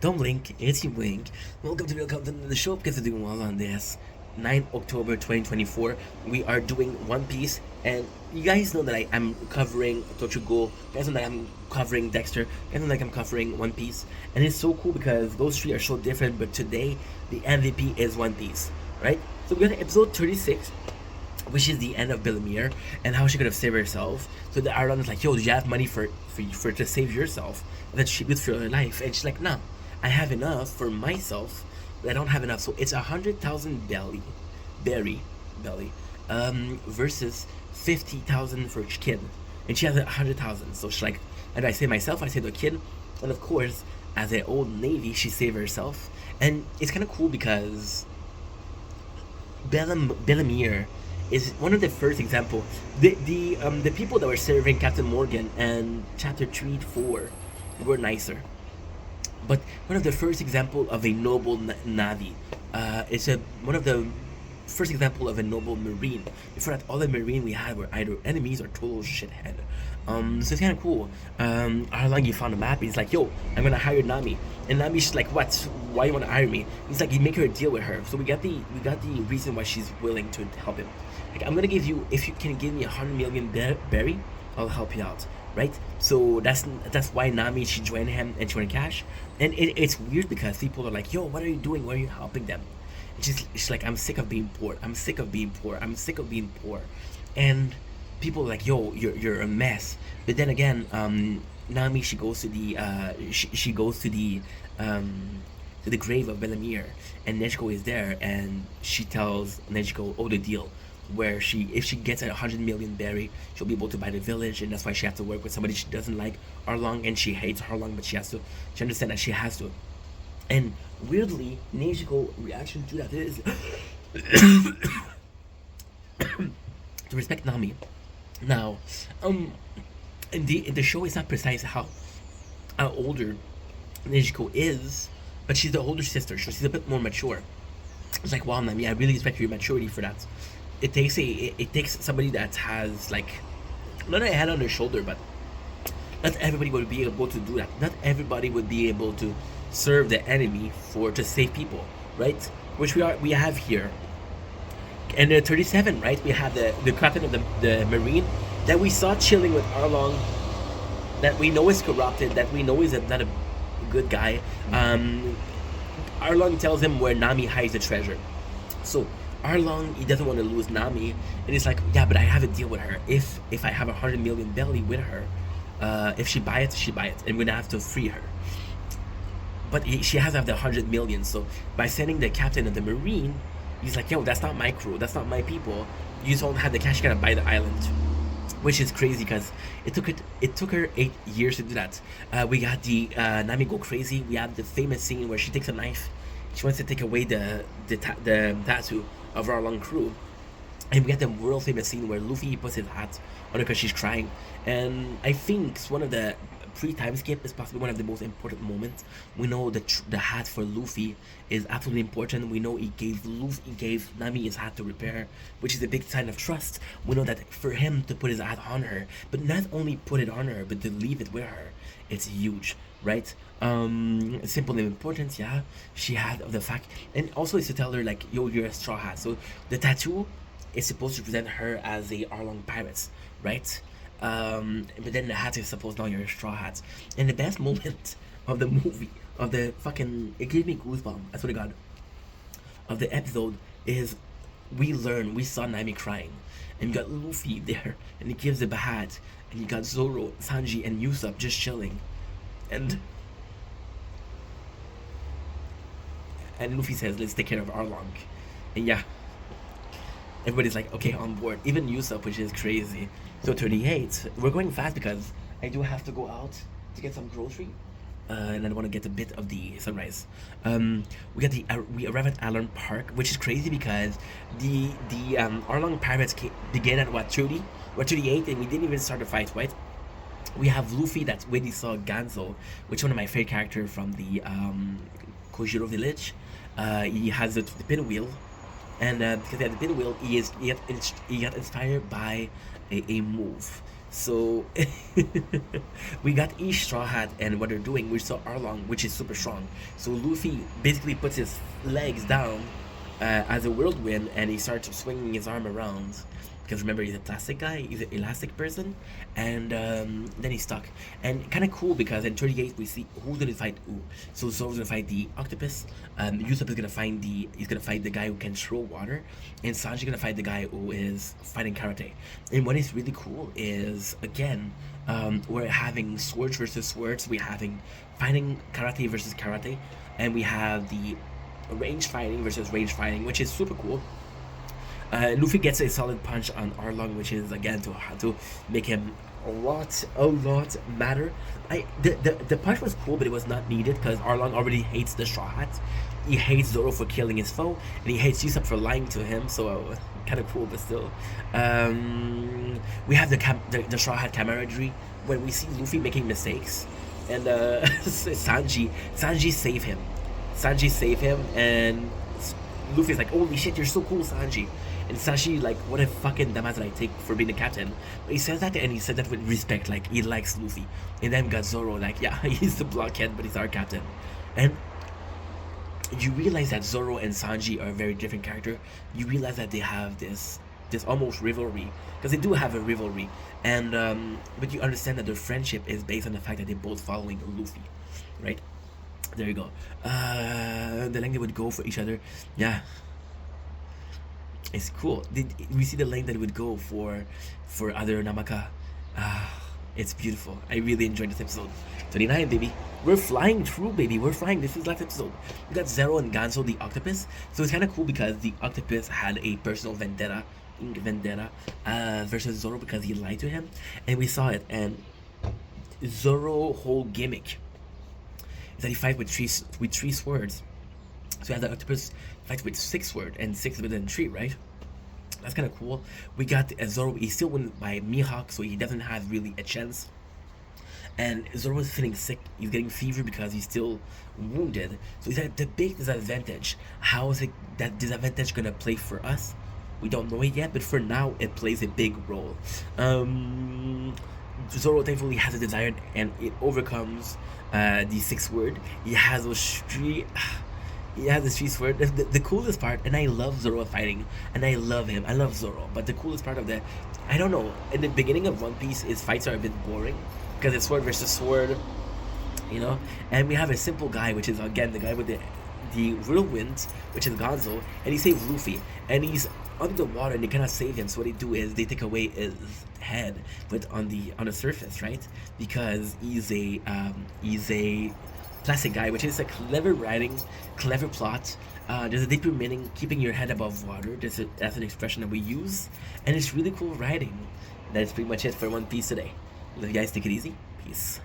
Don't blink, it's your blink. Welcome to the show because we're doing well on this 9 October 2024. We are doing One Piece, and you guys know that I'm covering Tochugo. You guys know that I'm covering Dexter. You guys know that I'm covering One Piece. And it's so cool because those three are so different, but today the MVP is One Piece, right? So we got episode 36, which is the end of Bellemere and how she could have saved herself. So the Arlong is like, yo, do you have money for to save yourself? And then she goes for her life, and she's like, no, I have enough for myself, but I don't have enough. So it's 100,000 belly, versus 50,000 for each kid, and she has 100,000. So she's like, and I say myself, I say the kid, and of course, as an old Navy, she saved herself, and it's kind of cool because Bellemere is one of the first example. The people that were serving Captain Morgan and Chapter 3 4 were nicer, but one of the first example of a noble navy. It's a one of the first example of a noble marine. Before that, all the marine we had were either enemies or total shithead. So it's kind of cool. Arlong, he found a map. He's like, yo, I'm gonna hire Nami, and Nami's like, what? Why you wanna hire me? He's like, you make her a deal with her. So we got the reason why she's willing to help him. Like, I'm gonna give you, if you can give me 100 million berry, I'll help you out, right? So that's why Nami, she joined him and she wanted cash. And it's weird because people are like, yo, what are you doing? Why are you helping them? And she's like, I'm sick of being poor. I'm sick of being poor. I'm sick of being poor. And people are like, yo, you're a mess. But then again, Nami, she goes to the she goes to the grave of Bellemere, and Nezuko is there, and she tells Nezuko, oh, the deal, where if she gets 100 million berry, she'll be able to buy the village, and that's why she has to work with somebody she doesn't like, Arlong, and she hates Arlong, but she understands that she has to. And weirdly, Nezuko reaction to that is to respect Nami. Now, in the show, it's not precise how older Nezuko is, but she's the older sister, so she's a bit more mature. It's like, wow, Nami, I really respect your maturity for that. It takes somebody that has, like, not a head on their shoulder, but not everybody would be able to do that. Not everybody would be able to serve the enemy to save people, right? Which we have here. And the 37, right? We have the captain of the marine that we saw chilling with Arlong, that we know is corrupted, that we know is not a good guy. Arlong tells him where Nami hides the treasure. So Arlong, he doesn't want to lose Nami, and he's like, yeah, but I have a deal with her. If I have 100 million belly with her, if she buy it, and we're gonna have to free her. But she has to have the 100 million. So by sending the captain of the marine, he's like, yo, that's not my crew, that's not my people. You just don't have the cash, you gotta buy the island. Which is crazy because it took her 8 years to do that. We got the Nami go crazy. We have the famous scene where she takes a knife. She wants to take away the tattoo of our long crew. And we got the world famous scene where Luffy puts his hat on her because she's crying. And I think it's one of the pre-time skip is possibly one of the most important moments. We know the hat for Luffy is absolutely important. We know he gave Nami his hat to repair, which is a big sign of trust. We know that for him to put his hat on her, but not only put it on her, but to leave it with her, it's huge, right? Simple and important, yeah. She had the fact, and also it's to tell her like, yo, you're a straw hat. So the tattoo is supposed to present her as a Arlong pirates, right? But then the hat is supposed now you're a straw hat. And the best moment of the movie, of the fucking, it gave me goosebumps, I swear to God, of the episode is we saw Nami crying, and you got Luffy there, and he gives the hat, and you got Zoro, Sanji, and Usopp just chilling, and Luffy says, let's take care of Arlong, and yeah, everybody's like, okay, on board, even Usopp, which is crazy. So 38, we're going fast because I do have to go out to get some grocery, and I want to get a bit of the sunrise. We arrive at Arlong Park, which is crazy because the Arlong pirates began at what, 30? We're 38, and we didn't even start the fight, right? We have Luffy that's when he saw Ganzo, which is one of my favorite characters from the Kojiro village. He has the pinwheel, and because he had the pinwheel, he got inspired by a move So we got each Straw Hat and what they're doing. We saw Arlong, which is super strong. So Luffy basically puts his legs down as a whirlwind, and he starts swinging his arm around. Because remember, he's a plastic guy, he's an elastic person, and then he's stuck. And kind of cool because in 38 we see who's gonna fight who. So Zoro's gonna fight the octopus. Usopp is gonna fight the guy who can throw water, and Sanji gonna fight the guy who is fighting karate. And what is really cool is again, we're having swords versus swords. We're having fighting karate versus karate, and we have the range fighting versus range fighting, which is super cool. Luffy gets a solid punch on Arlong, which is again to make him a lot matter. The punch was cool, but it was not needed because Arlong already hates the Straw Hat. He hates Zoro for killing his foe, and he hates Usopp for lying to him. So kind of cool, but still. We have the Straw Hat camaraderie when we see Luffy making mistakes, and Sanji save him. Sanji save him, and Luffy's like, "Holy shit, you're so cool, Sanji." And Sanji like, "What a fucking dumbass did I take for being the captain?" But he says that, and he said that with respect, like he likes Luffy. And then we got Zoro, like, yeah, he's the blockhead, but he's our captain. And you realize that Zoro and Sanji are a very different character. You realize that they have this almost rivalry, because they do have a rivalry, and but you understand that their friendship is based on the fact that they're both following Luffy, right? There you go. The length they would go for each other, yeah, it's cool. Did we see the length that it would go for other Namaka? It's beautiful. I really enjoyed this episode. 29, baby. We're flying through, baby. We're flying. This is last episode. We got Zero and Ganso the octopus. So it's kind of cool because the octopus had a personal vendetta versus Zoro because he lied to him, and we saw it. And Zoro whole gimmick is that he fights with three swords. So you have the octopus fight with 6 swords, and 6 is better than 3, right? That's kind of cool. We got Zoro. He's still won by Mihawk, so he doesn't have really a chance. And Zoro is feeling sick. He's getting fever because he's still wounded. So he's at the big disadvantage. How is that disadvantage gonna play for us? We don't know it yet, but for now, it plays a big role. Zoro thankfully has a desire, and it overcomes the 6 word. He has those 3. He has the 3 sword. The coolest part, and I love Zoro fighting, and I love him. I love Zoro, but the coolest part of that, I don't know. In the beginning of One Piece, his fights are a bit boring because it's sword versus sword, you know. And we have a simple guy, which is again the guy with the whirlwind, which is Gonzo, and he saves Luffy, and he's under the water, and they cannot save him. So what they do is they take away his head, but on the surface, right? Because he's a classic guy, which is a clever writing, clever plot. There's a deeper meaning, keeping your head above water. That's an expression that we use, and it's really cool writing. That's pretty much it for One Piece today. Love you guys. Take it easy. Peace.